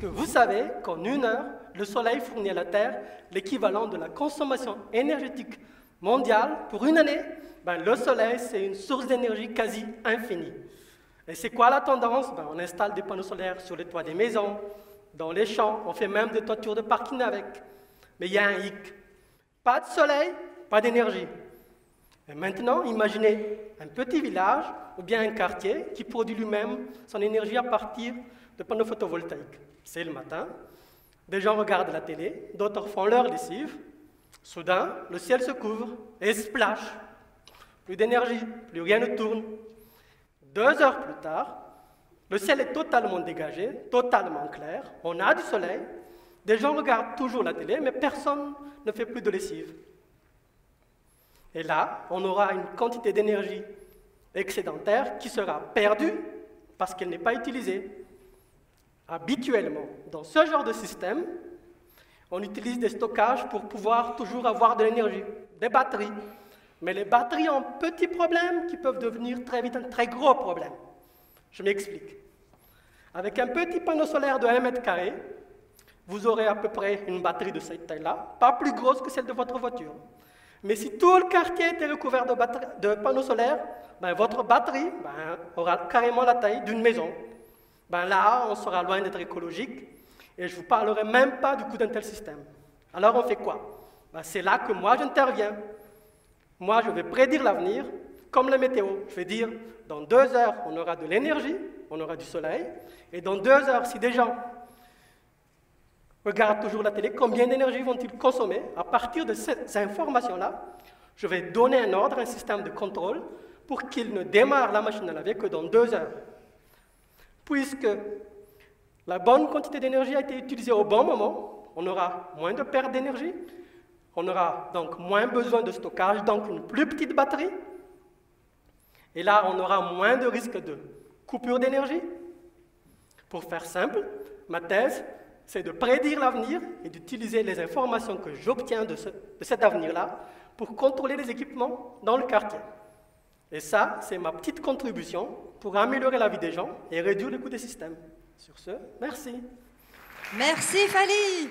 que vous savez qu'en 1 heure, le Soleil fournit à la Terre l'équivalent de la consommation énergétique mondiale pour une année? Le Soleil, c'est une source d'énergie quasi infinie. Et c'est quoi la tendance? On installe des panneaux solaires sur les toits des maisons, dans les champs, on fait même des toitures de parking avec. Mais il y a un hic. Pas de soleil, pas d'énergie. Et maintenant, imaginez un petit village ou bien un quartier qui produit lui-même son énergie à partir de panneaux photovoltaïques. C'est le matin, des gens regardent la télé, d'autres font leur lessive. Soudain, le ciel se couvre et splash. Plus d'énergie, plus rien ne tourne. 2 heures plus tard, le ciel est totalement dégagé, totalement clair, on a du soleil, des gens regardent toujours la télé, mais personne ne fait plus de lessive. Et là, on aura une quantité d'énergie excédentaire qui sera perdue parce qu'elle n'est pas utilisée. Habituellement, dans ce genre de système, on utilise des stockages pour pouvoir toujours avoir de l'énergie, des batteries. Mais les batteries ont petits problèmes qui peuvent devenir très vite un très gros problème. Je m'explique. Avec un petit panneau solaire de 1 mètre carré, vous aurez à peu près une batterie de cette taille-là, pas plus grosse que celle de votre voiture. Mais si tout le quartier était recouvert de panneaux solaires, votre batterie aura carrément la taille d'une maison. Là, on sera loin d'être écologique, et je ne vous parlerai même pas du coût d'un tel système. Alors on fait quoi? C'est là que moi j'interviens. Moi, je vais prédire l'avenir, comme la météo. Je vais dire, dans 2 heures, on aura de l'énergie, on aura du soleil, et dans 2 heures, si des gens regardent toujours la télé, combien d'énergie vont-ils consommer? À partir de ces informations-là, je vais donner un ordre, un système de contrôle, pour qu'il ne démarre la machine à laver que dans 2 heures. Puisque la bonne quantité d'énergie a été utilisée au bon moment, on aura moins de perte d'énergie, on aura donc moins besoin de stockage, donc une plus petite batterie. Et là, on aura moins de risque de coupure d'énergie. Pour faire simple, ma thèse, c'est de prédire l'avenir et d'utiliser les informations que j'obtiens de cet avenir-là pour contrôler les équipements dans le quartier. Et ça, c'est ma petite contribution pour améliorer la vie des gens et réduire le coût des systèmes. Sur ce, merci. Merci Fally.